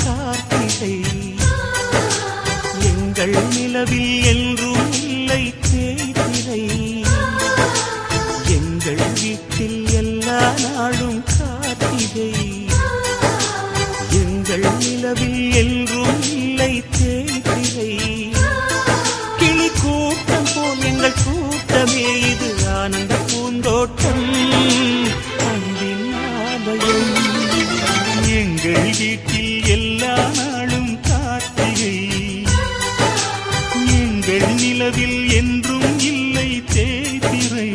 கார்த்திகை எங்கள் நிலவில் என்றும் இல்லை தேய்திரை எங்கள் வீட்டில் எல்லா நாளும் கார்த்திகை எங்கள் நிலவில் என்றும் இல்லை தேய்திரை கிளி கூட்டம் போல் எங்கள் கூட்டமே இது ஆனந்த பூந்தோட்டம் அன்பின் ஆலயம் எங்கள் வீட்டில் எல்லா நாளும் கார்த்திகை எங்கள் நிலவில் என்றும் இல்லை தேய்திரை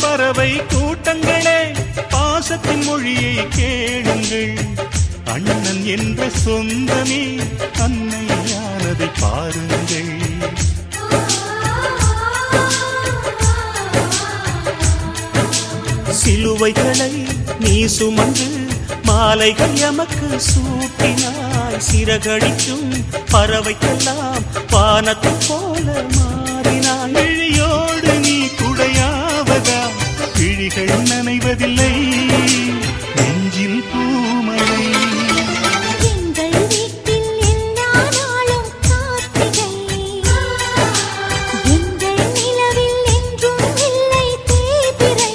பறவை கூட்டங்களே பாசத்தின் மொழியை கேளுங்கள் அண்ணன் என்ற சொந்தமே அன்னையானதை பாருங்கள் சிலுவைகளை நீ சுமந்து மாலைகள் எமக்கு சூட்டினாய் சிறகடிக்கும் பறவைக்கெல்லாம் வானத்தை போல மாறினாய் விழியோடு நீ குடையாவதா விழிகள் நனைவதில்லை நெஞ்சில் பூமழை எங்கள் வீட்டில் எல்லா நாளும் கார்த்திகை எங்கள் நிலவில் என்றும் இல்லை தேய்பிறை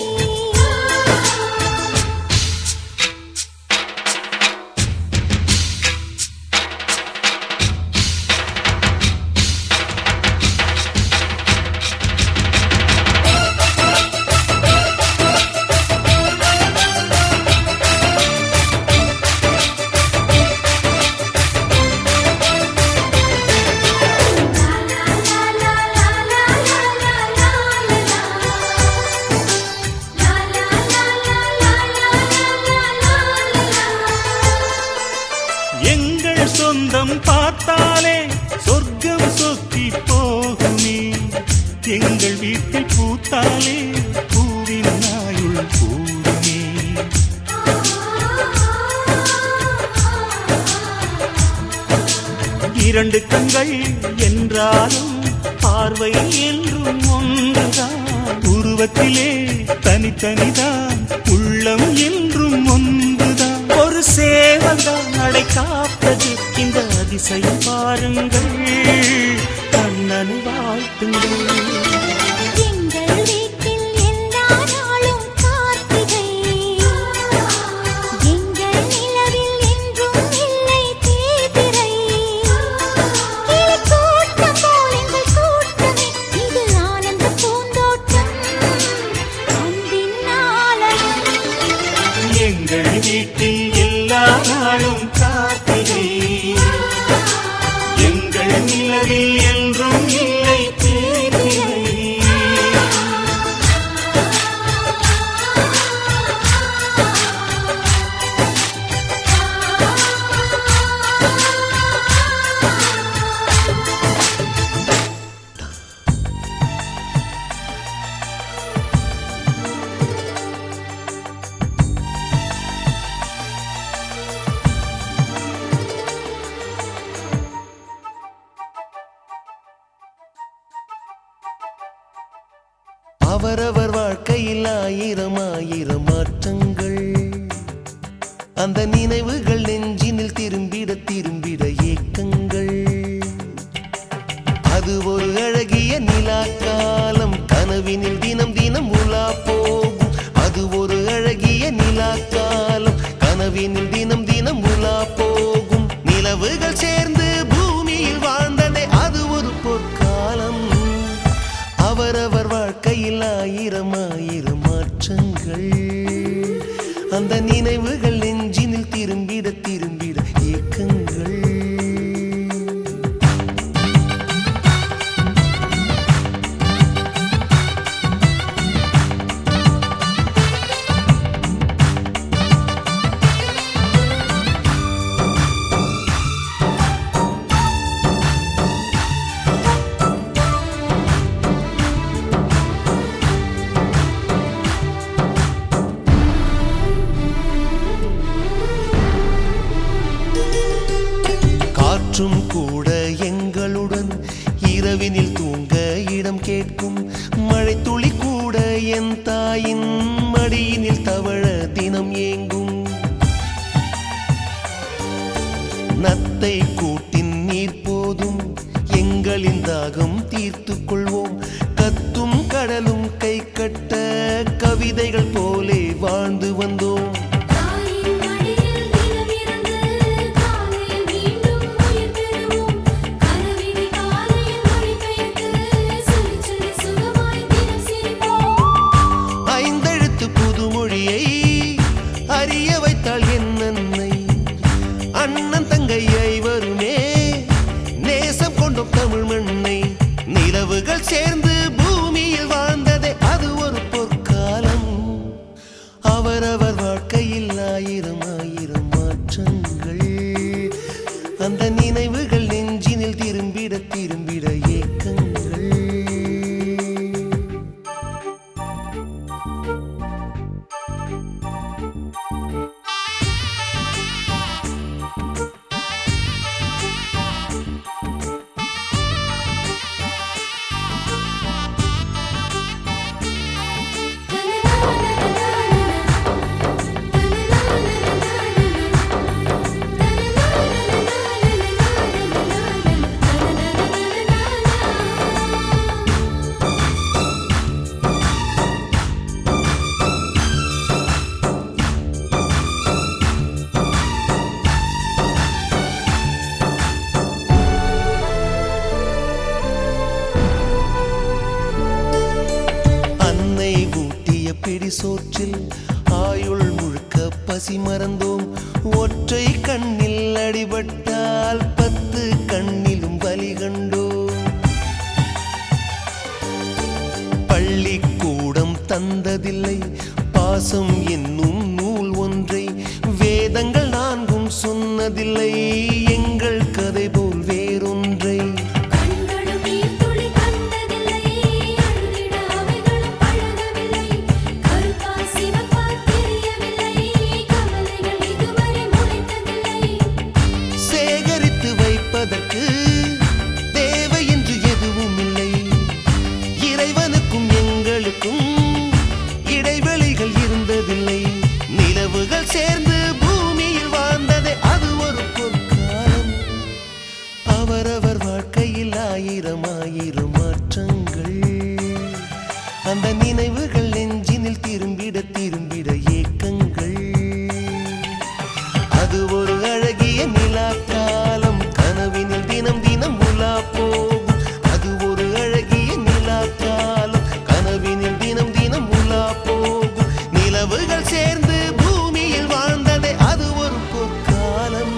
எங்கள் சொந்தம் பார்த்தாலே சொர்க்கம் சொத்தி போகுமே எங்கள் வீட்டில் பூத்தாலே பூவின் நாயுள் கூடுமே இரண்டு கண்கள் என்றாலும் பார்வை என்றும் ஒன்றுதான் உருவத்திலே தனித்தனிதான் உள்ளம் என்றும் ஒன்றுதான் ஒரு சேவல்தான் நடை காப்பது இந்த அதிசயம் பாருங்கள் கண்ணனை வாழ்த்துங்கள் எங்கள் வீட்டில் எல்லா நாளும் கார்த்திகை எங்கள் நிலவில் என்றும் இல்லை தேய்பிறை கிளி கூட்டம் போல் எங்கள் கூட்டமே இது ஆனந்த பூந்தோட்டம் அன்பின் ஆலயம் எங்கள் வீட்டில் எல்லா நாளும் கார்த்திகை எங்கள் நிலவில் என்றும் இல்லை தேய்பிறை அவரவர் வாழ்க்கையில் ஆயிரம் ஆயிரம் மாற்றங்கள் அந்த நினைவுகள் நெஞ்சினில் திரும்பிட திரும்பிட ஏக்கங்கள் அது ஒரு அழகிய நிலா காலம் கனவினில் தினம் தினம் உலா போகும் அது ஒரு அழகிய நிலா காலம் கனவினில் தினம் தினம் உலா போகும் நிலவுகள் சேர்ந்து பூமியில் வாழ்ந்ததே அது ஒரு பொற்காலம் அவரவர் வாழ்க்கையில் ஆயிரம் ஆயிரம் மாற்றங்கள் அந்த நினைவுகள் நெஞ்சினில் திரும்பிட திரும்பிட ஏக்கங்கள் காற்றும் கூட எங்களுடன் இரவினில் தூங்க இடம் கேட்கும். மழை துளி கூட என் தாயின் மடியினில் தவழ தினம் ஏங்கும். நத்தை கூட்டின் நீர் போதும் எங்களின் தாகம் தீர்த்துக் கொள்வோம். கத்தும் கடலும் கை கட்ட கவிதைகள் போலே வாழ்ந்து வந்தோம். தாயின் மடியில் தினமிருந்து காலையில் மீண்டும் உயிர் பெறுவோம். கனவினை காலையில் மொழிபெயர்த்து சொல்லி சொல்லி சுகமாய் தினம் சிரிப்போம். ஐந்தெழுத்து புதுமொழியை அறிய வைத்தாள் என் அன்னை. அண்ணன் தங்கை ஐவருமே நேசம் கொண்டோம் தமிழ் மண்ணை. நிலவுகள் சேர்ந்து பூமியில் வாழ்ந்ததே அது ஒரு பொற்காலம். அவரவர் வாழ்க்கையில் ஆயிரம் ஆயிரம் மாற்றங்கள். அந்த நினைவுகள் நெஞ்சினில் திரும்பிட திரும்பிட ஏக்கங்கள். அன்னை ஊட்டிய பிடி சோற்றில் ஆயுள் முழுக்க பசி மறந்தோம். ஒற்றை கண்ணில் அடிபட்டால் 10 கண்ணிலும் வலி கண்டோம். பள்ளிக்கூடம் தந்ததில்லை பாசம் என்னும் நூல் ஒன்றை. வேதங்கள் 4ம் சொன்னதில்லை எங்கள் கதை போல் வேறொன்றை. கண்களும் நீர் துளி கண்டதில்லை. அழுதிட அவைகளும் பழகவில்லை. கருப்பா சிவப்பா தெரியவில்லை. கவலைகள் இதுவரை முளைத்ததில்லை. சேகரித்து வைப்பதற்கு தேவை என்று எதுவும் இல்லை. இறைவனுக்கும் எங்களுக்கும் இடைவெளிகள் இருந்ததில்லை. நிலவுகள் சேர்ந்து பூமியில் வாழ்ந்ததே அது ஒரு பொற்காலம். அவரவர் வாழ்க்கையில் ஆயிரம் ஆயிரம் மாற்றங்கள். அந்த நினைவுகள் நெஞ்சினில் திரும்பிட திரும்பிட ஏக்கங்கள். அது ஒரு அழகிய நிலாக்காலம். கனவினில் தினம் தினம் உலா போகும். அது ஒரு அழகிய நிலாக்காலம். கனவினில் தினம் தினம் உலா போகும். நிலவுகள் சேர்ந்து பூமியில் வாழ்ந்ததே அது ஒரு பொற்காலம்.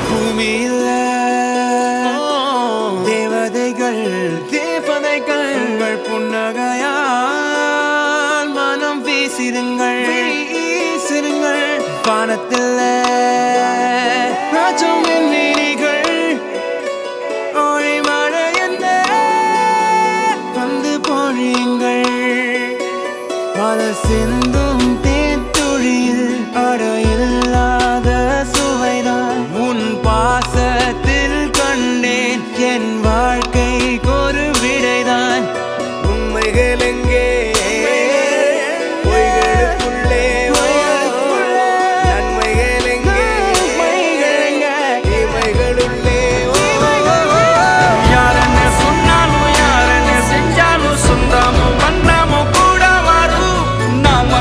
பூமியில தேவதைகள் உங்கள் புன்னகையால் மனம் வீசிடுங்கள் வானத்தில் ராஜம் எண்ணிகள் ஒளி மழை என்ன வந்து பொழியுங்கள். பல சிந்தும் தேத்துழியில் அடையில்லாத சுவைதான் உன் பாசத்தில் கண்டேன். என் வாழ்க்கைக்கு ஒரு விடைதான். உண்மைகள் எங்கே பொய்களுக்குள்ளே நன்மைகள் எங்கே இமைகளுள்ளே. யாரன்னு சொன்னாலும் யாரன்னு செஞ்சாலும் சொந்தமும் பண்ணாம கூட வரும். நாம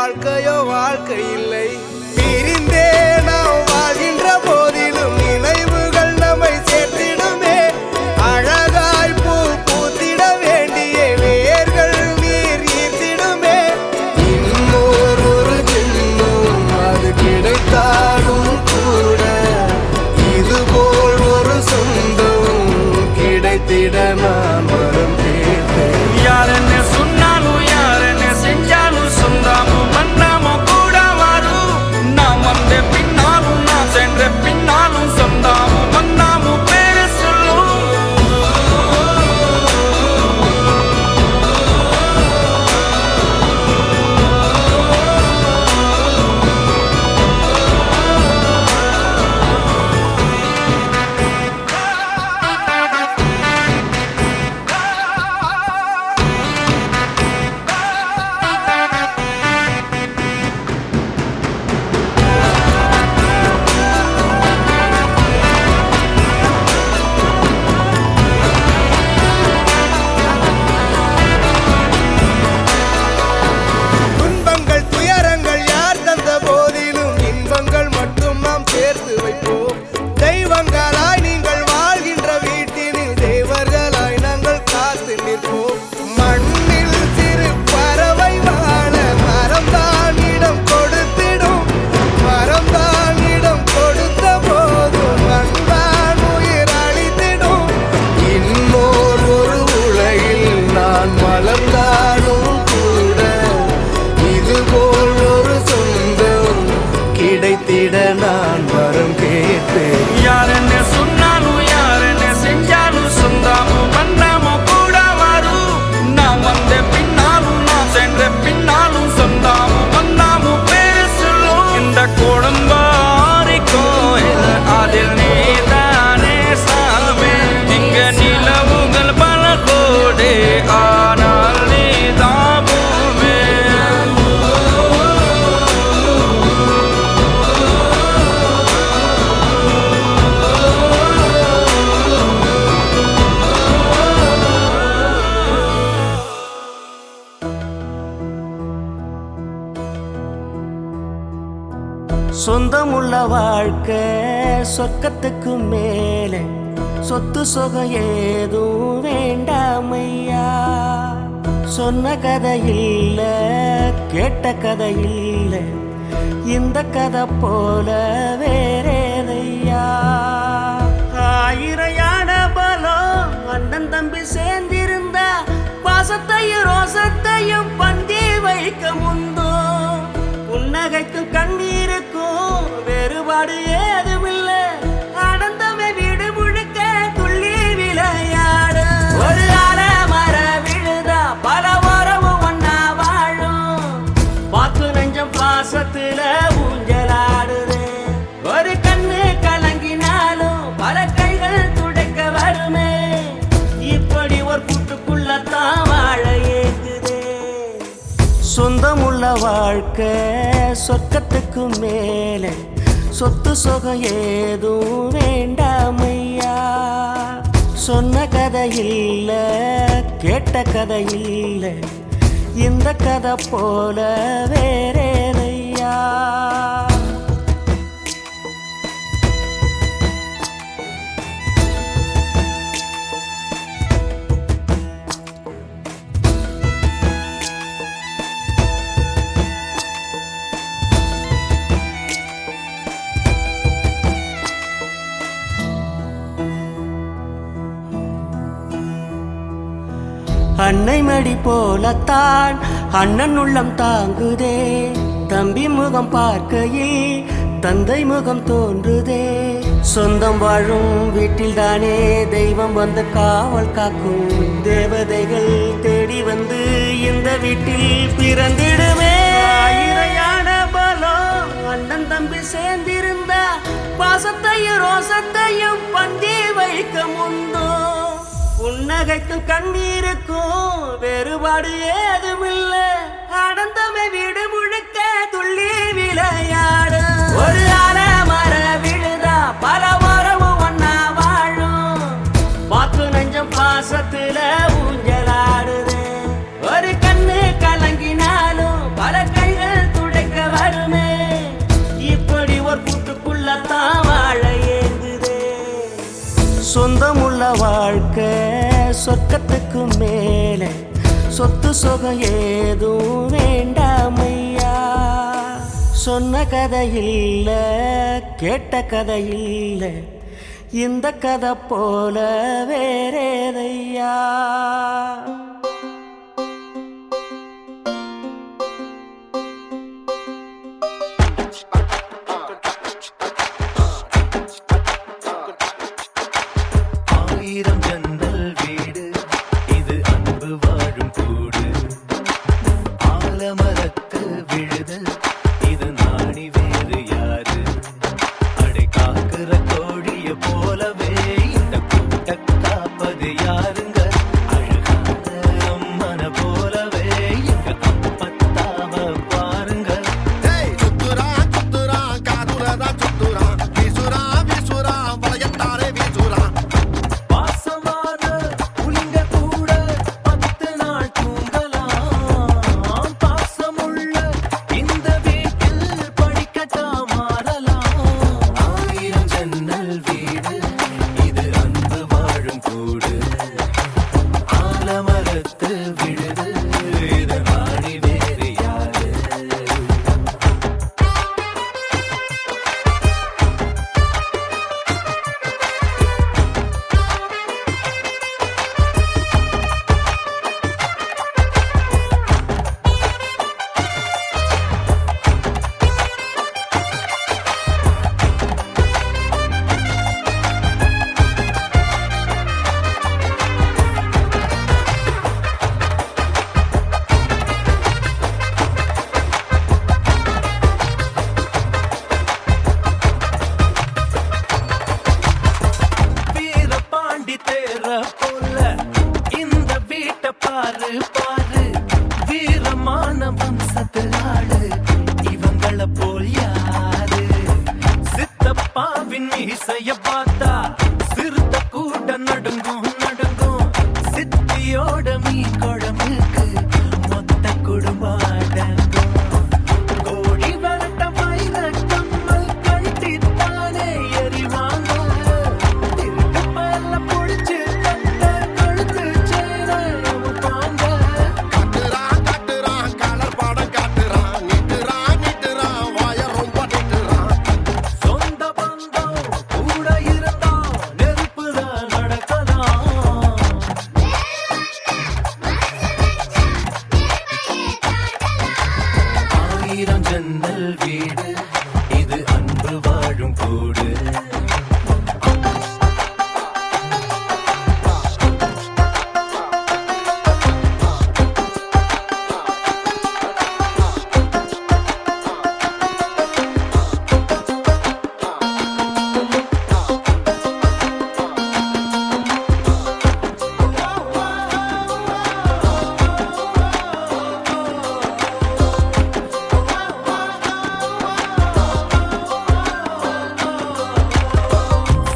வாழ்க்கையோ வாழ்க்கை இல்லை. பிரிந்தே நாம் வாழ்கின்ற போதிலும் நினைவுகள் நம்மை சேர்த்திடுமே. அழகாய் பூ பூத்திட வேண்டிய வேர்கள் நீர் ஈர்த்திடுமே. இன்னொரு ஜென்மம் அது கிடைத்தாலும் கூட இதுபோல் ஒரு சொந்தம் கிடைத்திட நான் வரம் கேட்டேன். யார் என்ன சொன்னாலும் யார் என்ன செஞ்சாலும் சொந்தாமும் மன்னாமும் கூட வரும். நாம் வந்த பின்னாலும் நாம் சென்ற பின்னாலும் சொந்தாமும் மன்னாமும் பேரு சொல்லும். துன்பங்கள் துயரங்கள் யார் தந்த போதிலும் இன்பங்கள் மட்டும் நாம் சேர்த்து வைப்போம். தெய்வங்களாய் நீங்கள் வாழ்கின்ற வீட்டினில் தேவர்களாய் நாங்கள் காத்து நிற்போம். மண்ணில் சிறு பறவை வாழ மரம்தான் இடம் கொடுத்திடும். மரம்தான் இடம் கொடுத்த போதும் அன்பான் உயிர் அளித்திடும். இன்னொரு உலகில் நான் வளர்ந்தாலும் கூட இதுபோல் ஒரு சொந்தம் கிடைத்திட நான் வரம் கேட்பேன். யார் என்ன சொன்னாலும் யார் என்ன செஞ்சாலும் சொந்தாமும் மன்னாமும் கூட வரும். நாம் வந்த பின்னாலும் நாம் சென்ற பின்னாலும் சொந்தாமும் மன்னாமும் பேரு சொல்லும். இந்த குடும்பாரி கோயில் அதில் நீதானே சாமி. இங்க நிலவுகள் பல கோடி ஆனால் நீதான் பூமி. சொந்தமுள்ள வாழ்க்கை சொர்க்கத்துக்கு மேலே சொத்து சுகம் ஏதும் வேண்டாமையா. சொன்ன கதை இல்ல கேட்ட கதை இல்ல இந்த கதை போல வேறேதையா. ஆயிரையான பலம் அண்ணன் தம்பி சேர்ந்திருந்தா பாசத்தையும் ரோசத்தையும் பந்தி வைக்க முந்தோ. புன்னகைக்கும் கண்ணீருக்கும் வேறுபாடு ஏதுமில்ல. ஆனந்தமே வீடு முழுக்க துள்ளி விளையாடு. ஒரு மர விழுதா பல உறவும் ஒன்னா வாழும். வாக்கு நெஞ்சம் பாசத்துல ஊஞ்சலாடுது. ஒரு கண்ணு கலங்கினாலும் பல கைகள் துடைக்க வருமே. இப்படி ஒரு கூட்டுக்குள்ளத்தான் வாழ ஏங்குதே. சொந்தமுள்ள வாழ்க்கை சொர்க்கத்துக்கு மேலே சொத்து சுகம் ஏதும் வேண்டாமையா. சொன்ன கதை இல்ல கேட்ட கதை இல்ல இந்த கதை போல வேறேதையா. அன்னை மடி போலத்தான் அண்ணன் உள்ளம் தாங்குதே. தம்பி முகம் பார்க்கையில் தந்தை முகம் தோன்றுதே. சொந்தம் வாழும் வீட்டில் தானே தெய்வம் வந்து காவல் காக்கும். தேவதைகள் தேடி வந்து இந்த வீட்டில் பிறந்திடுமே. ஆயிரையான பலம் அண்ணன் தம்பி சேர்ந்திருந்தா பாசத்தையும் ரோசத்தையும் பந்தி வைக்க முந்தோ. புன்னகைக்கும் கண்ணீருக்கும் வேறுபாடு ஏதுமில்ல. ஆனந்தமே வீடு முழுக்க துள்ளி விளையாடு. ஒரு மர விழுதா பல உறவும் ஒன்னா வாழும். வாக்கு நெஞ்சம் பாசத்துல ஊஞ்சலாடுது. ஒரு கண்ணு கலங்கினாலும் பல கைகள் சொர்க்கத்துக்கு மேல சொத்து சுகம் ஏதும் வேண்டாமையா. சொன்ன கதை இல்ல, கேட்ட கதை இல்ல, இந்த கதை போல வேறேதையா. ஆயிரம் ஜன்னல் வீடு இது அன்பு வாழும் கூடு. ஆலமரத்து விழுது இது நாடி வேறு யாரு. அடை காக்குற கோழிய போலவே இந்த கூட்ட காப்பது யாருங்க. அழகான அம்மன போலவே எங்க அப்பத்தாவ பாருங்க. சுத்துறான் சுத்துறான் காதுலதான் சுத்துறான். வீசுறான் வீசுறான் வளையத்தாரே வீசுறான். பாசமான புலிங்க கூட 10 நாள் தூங்கலாம். பாசமுள்ள இந்த வீட்டில் படிக்கட்டா மாறலாம். ஆயிரம் ஜன்னல் வீடு இது அன்பு வாழும் கூடு. ஆலமரத்து விழுது இது நாடி வேறு யாரு. வீரபாண்டி தேர போல இந்த வீட்டை பாரு பாரு. வீரமான வம்சத்து ஆளு இவங்கள போல் யாரு. சித்தப்பாவின் இசைய பார்த்தா சிறுத்த கூட நடுங்கும் நடுங்கும். சித்தியோட மீன் குழம்புக்கு மொத்த குடும்பம் அடங்கும். கோழி வரட்ட வைர கம்மல் கட்டித்தானே எறிவாங்க. திருட்டு பயல புடிச்சு தந்த கழுத்து சேர அமுப்பாங்க. காட்டுறான் காட்டுறான் கலர் படம் காட்டுறான். நிட்டுறான் நிட்டுறான் வாய ரொம்ப நிட்டுறான். சொந்த பந்தம் கூட இருந்தா நெருப்புதான் நடக்கலாம். ஆயிரம் ஜன்னல் வீடு இது அன்பு வாழும் கூடு.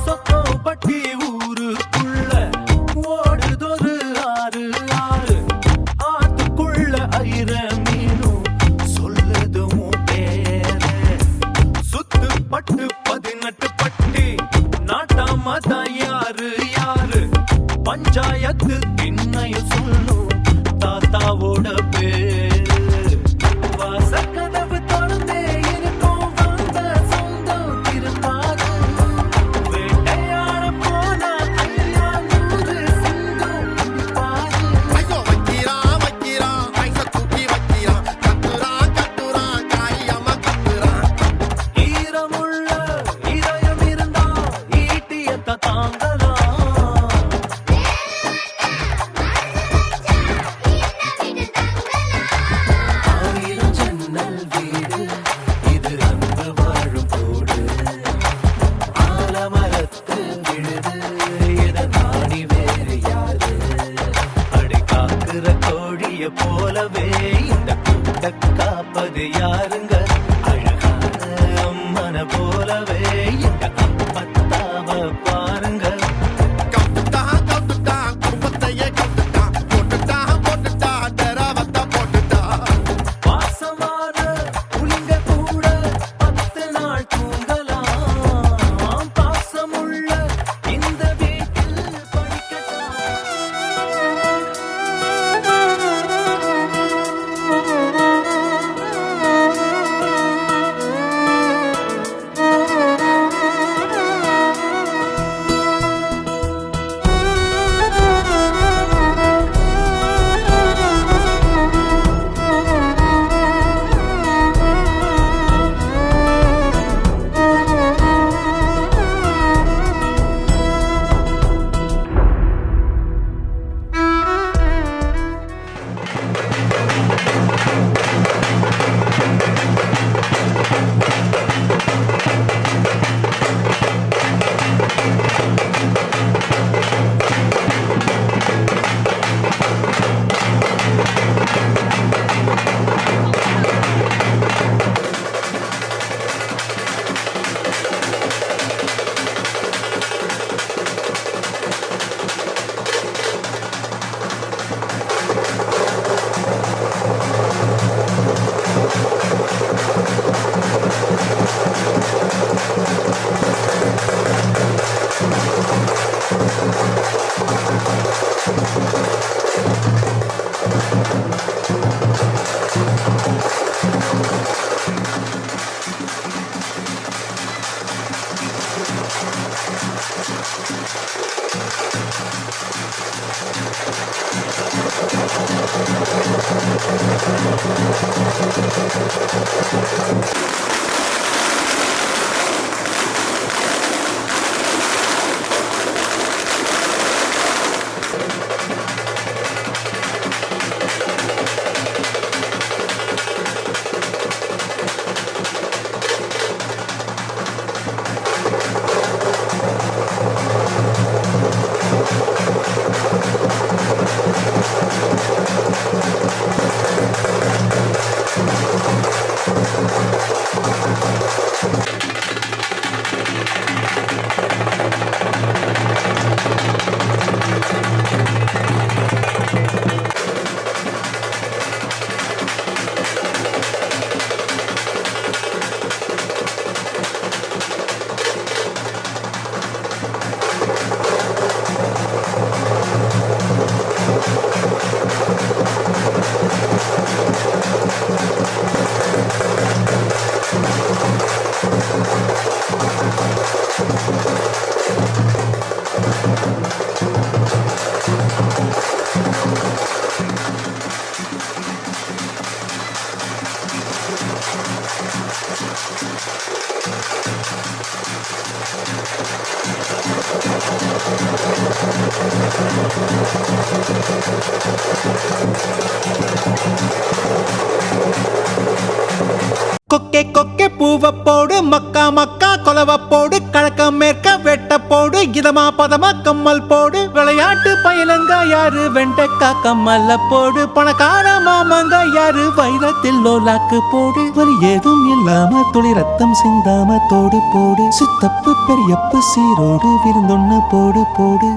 சொக்கம்பட்டி ஊருக்குள்ள ஓடுதொரு ஆறு ஆறு. ஆத்துக்குள்ள ஐர மீனும் சொல்லுதும் பேர. சுத்து பட்டு 18 பட்டி நாட்டாம தான் யாரு யாரு. பஞ்சாயத்து இன்னையும் சொல்லும் தாத்தாவோட பேரு. வாசக்கதவு திறந்தே இருக்கும் வந்த சொந்தம் திரும்பாது. வேட்டையாட போனா ஐயா 100 சிங்கம் பாரு. ஐயோ வைக்கிறான் வைக்கிறான் ஐச தூக்கி வைக்கிறான். கத்துறான் கத்துறான் காயம்மா கத்துறான். ஈரமுள்ள இதயம் இருந்தா ஈட்டியத்த தாங்கலாம். ஆயிரம் ஜன்னல் வீடு இது அன்பு வாழும் கூடு. ஆலமரத்து விழுது இத நாடி வேறு யாரு. அடை காக்குற கோழிய போலவே இந்த கூட்ட காப்பது யாருங்க. அழகான அம்மன போலவே எங்க அப்பத்தாவ பாருங்க. கவுத்துட்டான் கவுத்துட்டான் குடும்பத்தையே கவுத்துட்டான். போட்டுட்டான் போட்டுட்டான் டெராவத்தா போட்டுட்டான். பாசமான புலிங்க கூட 10 நாள் தூங்கலாம். பாசமுள்ள இந்த வீட்டில் படிக்கட்டா. கொக்கே கொக்கே பூவ போடு மக்கா மக்கா கொலவ போடு கழக்க மேற்க வெட்ட போடு இதமா பதமா கம்மல் போடு விளையாட்டு பயிலங்க யாரு வெண்டைக்கா கம்மல்ல போடு பணக்கார மாமங்க யாரு வைரத்தில் லோலாக்கு போடு வலி ஏதும் இல்லாம துளி ரத்தம் சிந்தாம தோடு போடு சித்தப்பு பெரியப்பு சீரோடு விருந்தொன்னு போடு போடு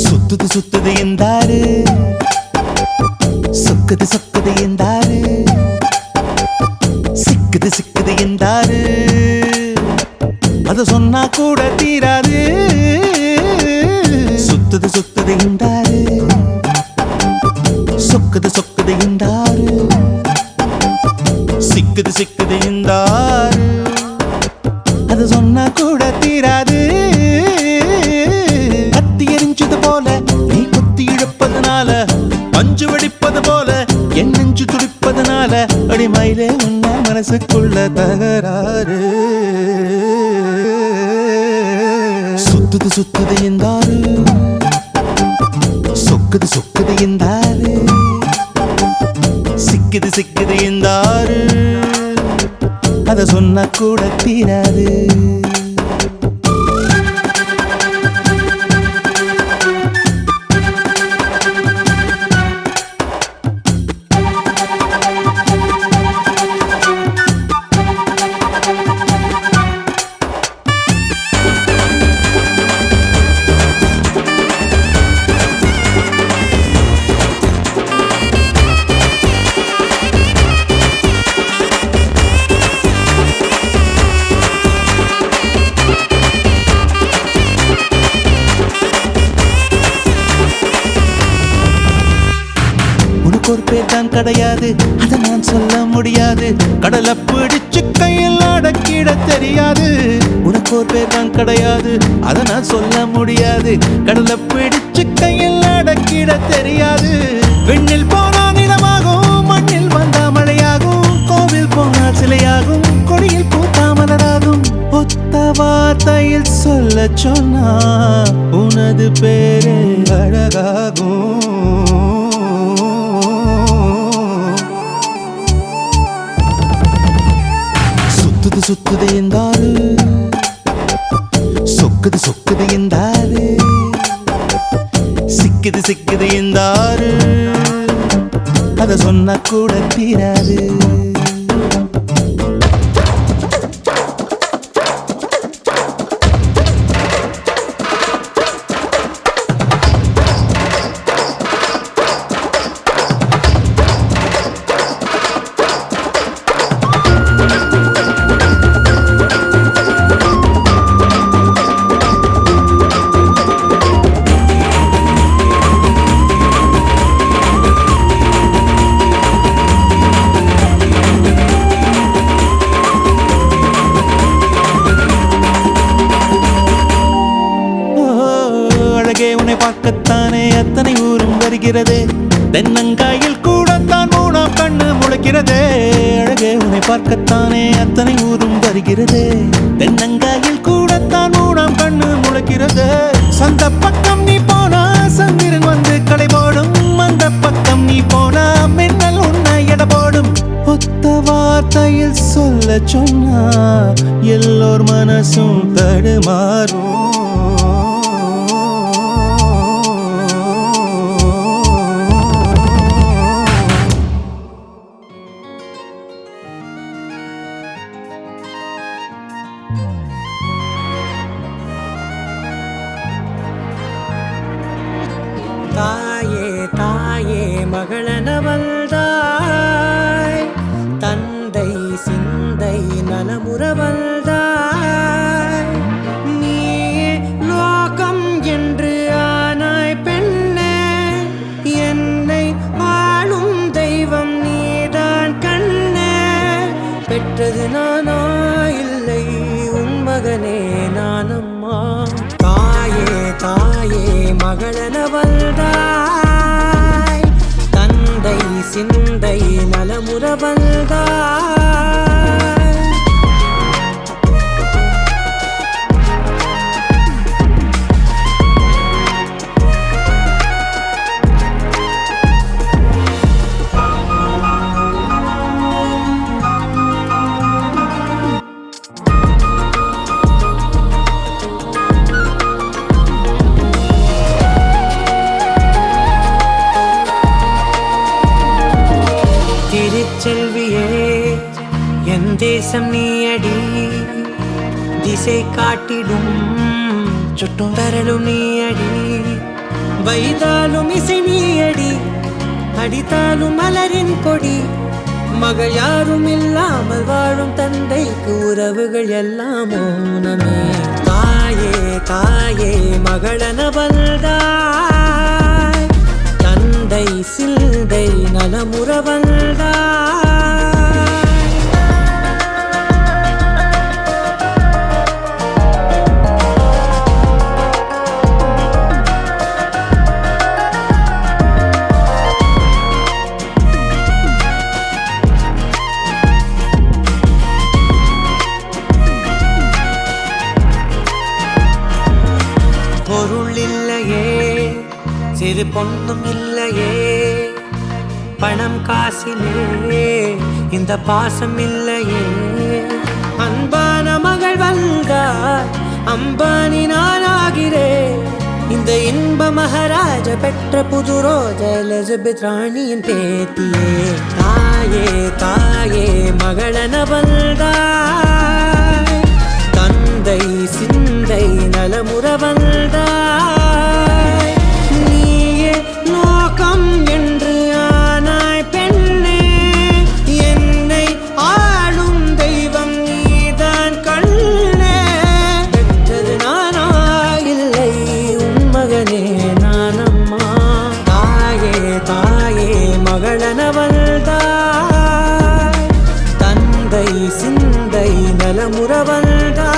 சுத்துது சுத்துது என்றாரு சொக்குது சொக்குது என்றாரு சிக்குது சிக்குது என்றாரு அத சொன்னா கூட தீராது சுத்துது சுத்துது என்றாரு சொக்குது சொக்குது என்றாரு சிக்குது சிக்குது என்றாரு அத சொன்னா கூட தீராது போல நீ குத்தி இழுப்பதனால பஞ்சு வெடிப்பது போல என் நெஞ்சு துடிப்பதனால அடிமையிலே உன்ன மனசுக்குள்ள தகராறு சுத்துது சுத்துது என்றாரு சொக்குது சொக்குது என்றாரு சிக்குது சிக்குது என்றாரு அத சொன்னா கூட தீராது ஒரு பேர் தான் கிடையாது அதை நான் சொல்ல முடியாது கடலை பிடிச்சு கையில் அடக்கிட தெரியாது உனக்கு ஒரு பேர் தான் கிடையாது அதை நான் சொல்ல முடியாது கடலை பிடிச்சு கையில் அடக்கிட தெரியாது விண்ணில் போனால் நிலமாகும் மண்ணில் வந்தா மழையாகும் கோவில் போனால் சிலையாகும் கொடியில் பூத்தா மலராகும் ஒத்த வார்த்தையில் சொல்ல சொன்னா உனது பேரே அழகாகும் சுத்துது சுத்துது என்றாரு சொக்குது சொக்குது என்றாரு சிக்குது சிக்குது என்றாரு அத சொன்னா கூட தீராது உன்னை பார்க்கத்தானே அத்தனை ஊரும் வருகிறதே தென்னங்காயில் கூடத்தான் மூணாம் கண்ணு முளைக்கிறதே அழகே உன்னை பார்க்கத்தானே அத்தனை ஊரும் வருகிறதே தென்னங்காயில் கூடத்தான் மூணாம் கண்ணு முளைக்கிறதே சந்த பக்கம் நீ போனா சந்திரன் வந்து கடை போடும் அந்த பக்கம் நீ போனா மின்னல் உன்னை எடை போடும் ஒத்த வார்த்தையில் சொல்ல சொன்னா எல்லோர் மனசும் தடுமாறும் தாயே தாயே மகளனவள்தாய் தந்தை சிந்தை நலமுறவள்தாய் நீயே லோகம் என்று ஆனாய் பெண்ணே என்னை ஆளும் தெய்வம் நீதான் கண்ணே பெற்றது நானா இல்லை மகனே நானம்மா. தாயே தாயே மகளன வந்தாய், தந்தை சிந்தை நலமுற வந்தாய். திருச்செல்வியே என் தேசம் நீயடி, திசை காட்டிடும் சுட்டும் வரலும் நீயடி. வைதாலும் இசை நீயடி, அடித்தாலும் மலரின் கொடி. மகள் யாரும் இல்லாமல் வாழும் தந்தைக்கு உறவுகள் எல்லாம் மௌனமே. தாயே தாயே மகளன வந்தாய், தந்தை சிந்தை நலமுற வந்தாய். பொருள் இல்லையே, சிறு பொண்ணும் இல்லையே, பணம் காசிலே இந்த பாசம் இல்லையே. அன்பான மகள் வந்தார், அம்பானி நானாகிறேன். இந்த இன்ப மகாராஜ பெற்ற புது ரோஜ எலிசபெத் ராணியின் பேத்தியே. தாயே தாயே மகளன வந்தாய், தந்தை சிந்தை நலமுற வந்தாய். நீயே லோகம் என்று ஆனாய் பெண்ணே, என்னை ஆளும் தெய்வம் நீதான் கண்ணே. பெற்றது நானா இல்லை உன் மகனே நானம்மா. தாயே தாயே மகளன வந்தாய், தந்தை சிந்தை நலமுற வந்தாய்.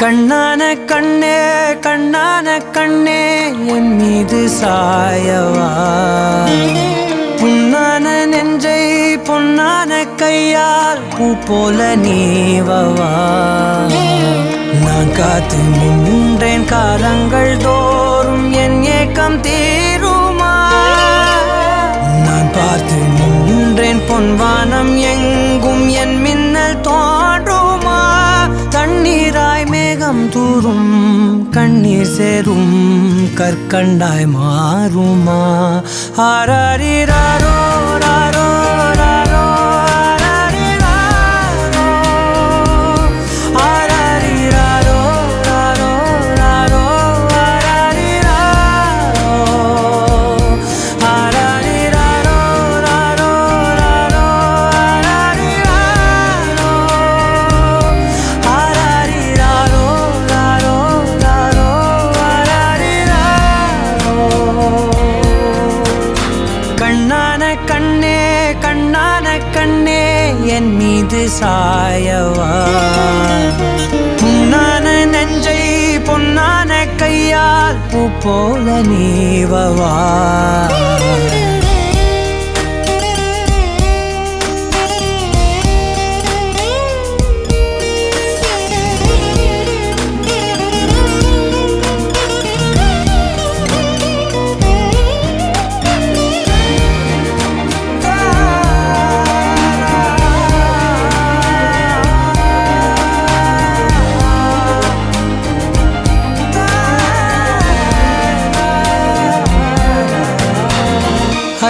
கண்ணான கண்ணே கண்ணான கண்ணே என் மீது சாயவா, புண்ணான நெஞ்சை பொன்னான கையால் பூ போல நீவவா. நான் காத்து நின்றேன் காலங்கள் தோறும் என் ஏக்கம் தீருமா. நான் பார்த்து நின்றேன் பொன்வானம் எங்கும் என் மின்னல் தோன்றுமா. தண்ணீராய் மேகம் தூரும் கண்ணீர் சேரும் கற்கண்டாய் மாறுமா. ஆராரிராரோ ராரோ ராரோ ஆராரிராரோ, ஆராரிராரோ ராரோ ராரோ ஆராரிராரோ, ஆராரிராரோ ராரோ ராரோ ஆராரிராரோ, ஆராரிராரோ ராரோ ராரோ ஆராரிராரோ. கண்ணான கண்ணே கண்ணான கண்ணே என் மீது சாயவா, புண்ணான நெஞ்சை பொன்னான கையால் பூ போல நீவவா.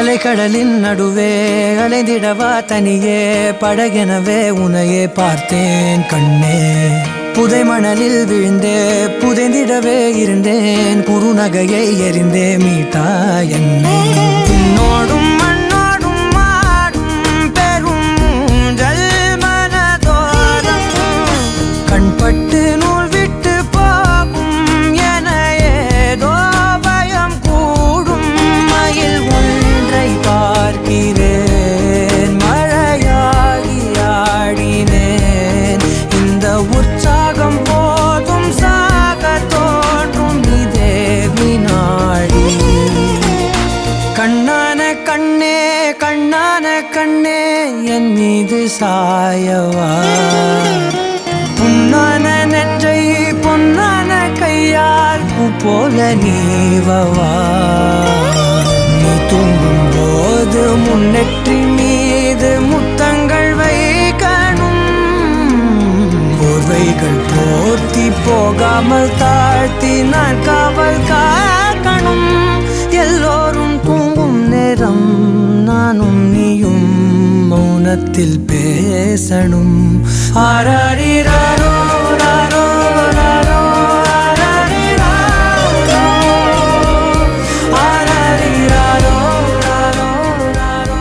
அலைக்கடலின் நடுவே அலைந்திடவா தனியே படகெனவே உனையே பார்த்தேன் கண்ணே புதை மணலில் விழுந்தே புதைந்திடவே இருந்தேன் குறுநகையை எறிந்தே மீட்டா என்னை உன்னோடும் மண்ணோடும் மாடும் பெரும் ஊஞ்சல் மனதோரம் கண்பட்டு நூல் விட்டு போகும் என ஏதோ பயம் கூடும் மயில் ஒன்றை பார்க்கிறேன் மழையாகி ஆடினேன் இந்த உற்சாகம் போதும் சாக தோன்றும் இதே வினாடி கண்ணான கண்ணே கண்ணான கண்ணே என் மீது சாயவா புண்ணான நெஞ்சை பொன்னான கையால் பூ போல நீவவா நீ தூங்கும் போது முன்னெற்றி மீது முத்தங்கள் வைக்கணும் போர்வைகள் போர்த்தி போகாமல் தாழ்த்தி நான் காவல் காக்கணும் எல்லோரும் தூங்கும் நேரம் நானும் நீயும் மௌனத்தில் பேசணும் ஆராரிராரோ ராரோ ராரோ ஆராரிராரோ ஆராரிராரோ ராரோ ராரோ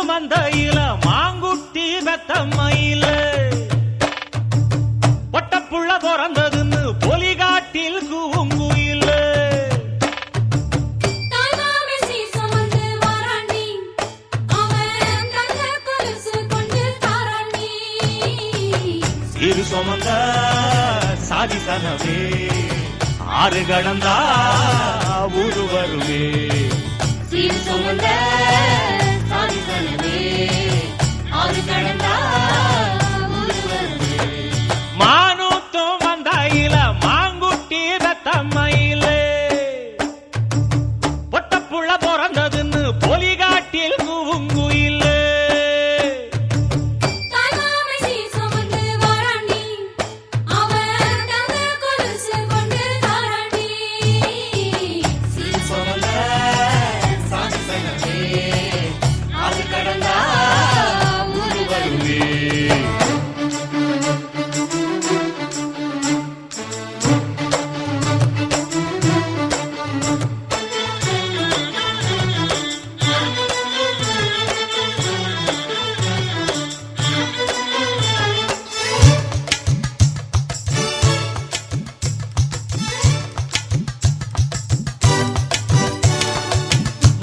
மந்தையில மாங்குட்டி வெத்தம்மையில பொட்டப்புள்ள பிறந்ததுன்னு பொலிகாட்டில் கூங்குயில இரு சுமந்த சாதி சனவே ஆறு கடந்தா ஊரு வருவே சீர் சுமந்த சாதி சனவே ஆறு கடந்தா ஊரு வருவே மானூத்தும் வந்தாயில மாங்குட்டி வெத்தம்மையில பொட்டப்புள்ள பிறந்ததுன்னு பொலிகாட்டில் கூங்குயில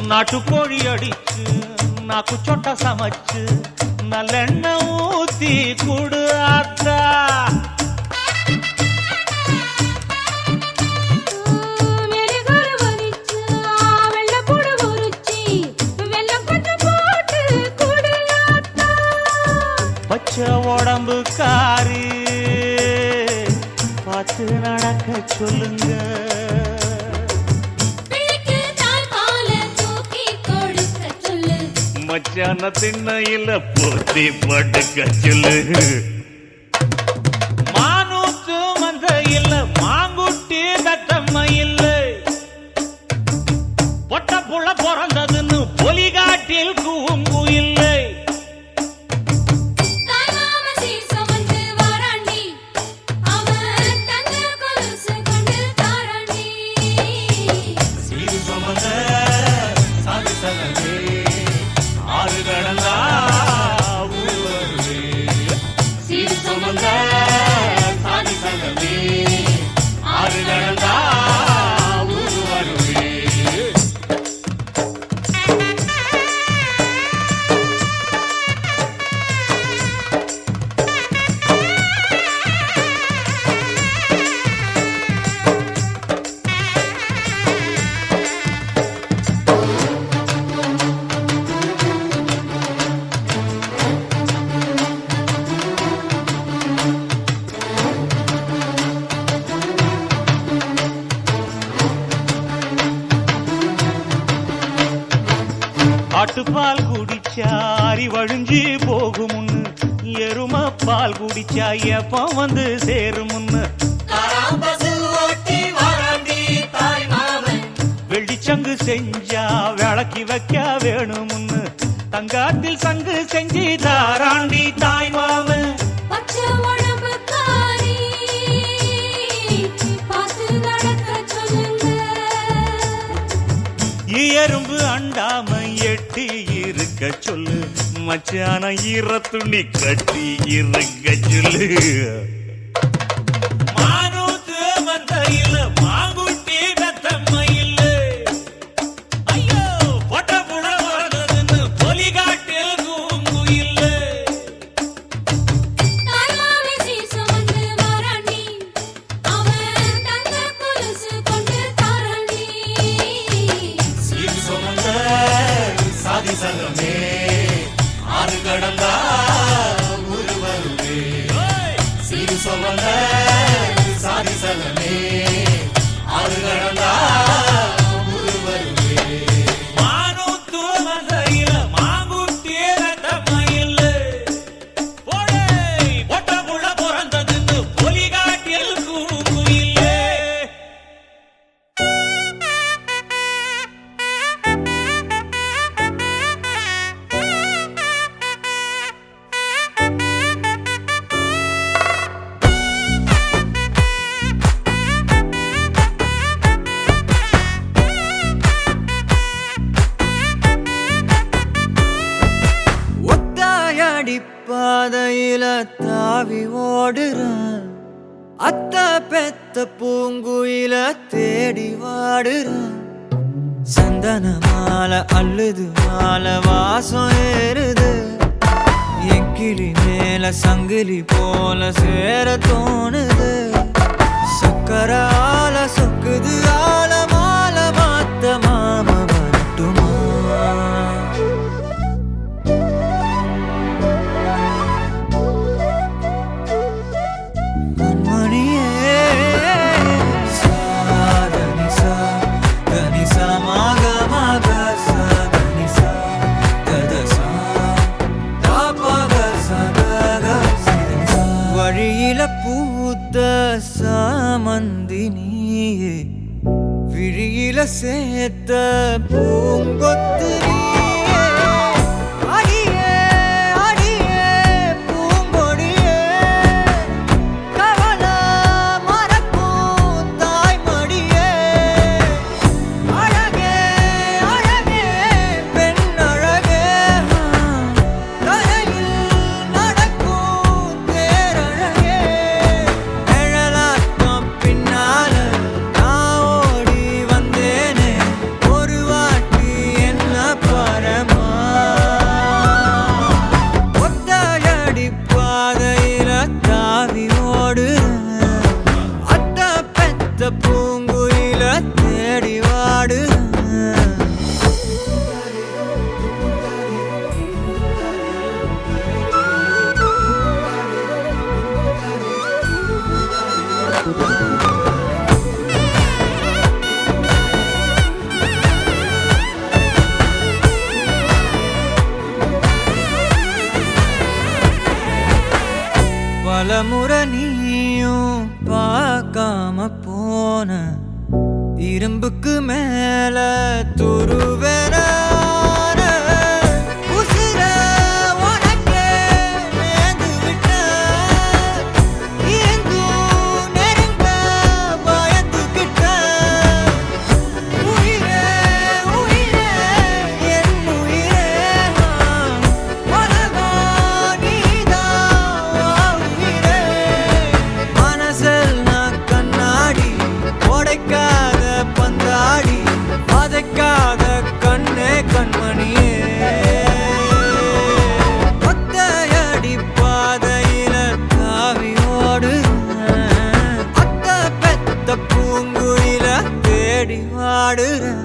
நாட்டுக்கோழி அடிச்சு நாக்கு சொட்ட சமைச்சு நல்லெண்ணெய் ஊத்தி குடு ஆத்தா பச்சை உடம்பு காரி பார்த்து நடக்க சொல்லுங்க மச்சான திண்ணையில போத்தி படுக்க சொல்லு மானூத்து மந்தையில மாங்குட்டி தத்தம்மையில பொட்டப்புள்ள பிறந்ததுன்னு பொலிகாட்டில் கூங்குயில்லை ஆட்டுப்பால் குடிச்சா அரி வழிஞ்சி போகுமுன்னு, எரும பால் குடிச்சா எப்ப வந்து சேருமுன்னு, வெள்ளிச்சங்கு செஞ்சா விளக்கி வைக்க வேணுமுன்னு, தங்காத்தில் சங்கு செஞ்சு தாராண்டி தாய் மாமன். பச்சை உடம்புக்காரி, பார்த்து நடக்க சொல்லுங்க. எறும்பு அண்டாம எட்டி இருக்க சொல்லு, மச்சான ஈர துணி கட்டி இருக்க சொல்லு. மானூத்து மந்தையில மாங்குட்டி வெத்தம்மையில, ஐயோ பொட்ட புட வரதுன்னு பொலிகாட்டில் கூங்குயில்ல. தாய்மாமே சீசம் வந்து வராண்டி, அவன் தங்க கொலுசு கொண்டு தாராண்டி. சீர் சுமந்த சாதி சங்கமே ஆறு கடந்தா ஊரு வருவே. சீர் சுமந்த சாதி சங்கமே ஆறு கடந்தா ஊரு வருவே. மானூத்து மந்தையில மாங்குட்டி வெத்தம்மையில, போடே பொட்ட புள்ள பிறந்ததுன்னு பொலிகாட்டில் கூங்குயில்ல. ஒத்தாயடி பாதையில தாவி ஓடுறான், அத்த பெத்த பூங்குயில தேடி வாடுறான். சந்தன மாலை அள்ளுது மாலை வாசம் ஏறுது, என் கிளி மேல சங்கிலி போல சேர தோணுது. சக்கர ஆல சொக்குது ஆல மாலை மாத்த மாம வரட்டுமா? கண்மணியே சாதனிசா கனிசா மாக மாக சாதனிசா கதசா தாபக சகக சிதனிசா. வழியில பூத்த சாமந்தி நீயே, விழியில சேர்த்த பூங்கொத்து நீயே. அடியே அடியே பூங்கொடியே, கவல மறக்கும் தாய்மடியே. அழகே அழகே பெண் அழகே, கரையில் நடக்கும் தேரழகே. நிழலாட்டம் பின்னால நான் ஓடி வந்தேனே, ஒரு வாட்டி என்ன பரமா. ஒத்தையடி பாதையில தாவி ஓடுறேன், அத்த பெத்த பூங்குயில தேடி வாடுறேன். பலமுறை நீயும் பார்க்காம போன, இரும்புக்கு மேல துருவென உசிர உனக்கே நேர்ந்து விட்ட, எங்கும் நெருங்க பயந்துகிட்ட. உயிரே உயிரே என் உயிரே, உலகம் நீதான் உயிரே. மனசில் நான் கண்ணாடி உடைக்காத பந்தாடி, வதைக்காத கண்ணே கண்மணியே. ஒத்தையடி பாதையில தாவி ஓடுறேன், அத்த பெத்த பூங்குயில தேடி வாடுறேன்.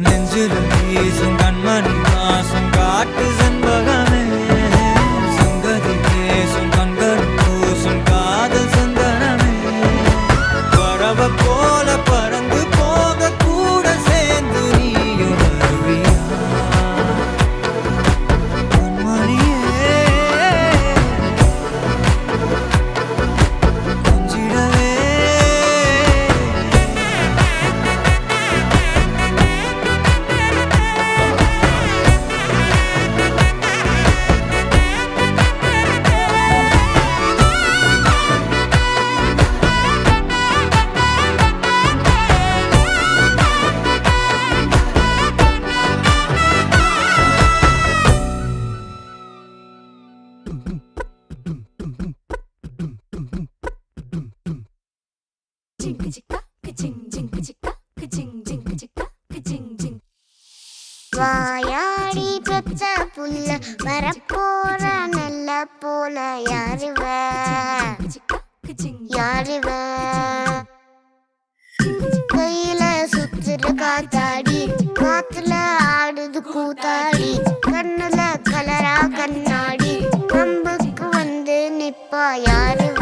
நெஞ்சில வீசும் கண்மணி வாசம் காட்டு செண்பகமே, சங்கதி பேசும் கண்கள் பூசும் காதல் சந்தனமே. பறவை போல பறந்து போக கூட சேர்ந்து நீயும் வருவியா? வாயாடி பெத்த புள்ள வரப்போற நல்ல போல யாருவ யாருவ கையில சுத்துற காத்தாடி காத்துல ஆடுது கூத்தாடி கண்ணுல கலரா கண்ணாடி கம்புக்கு வந்து நிப்பா யாருவ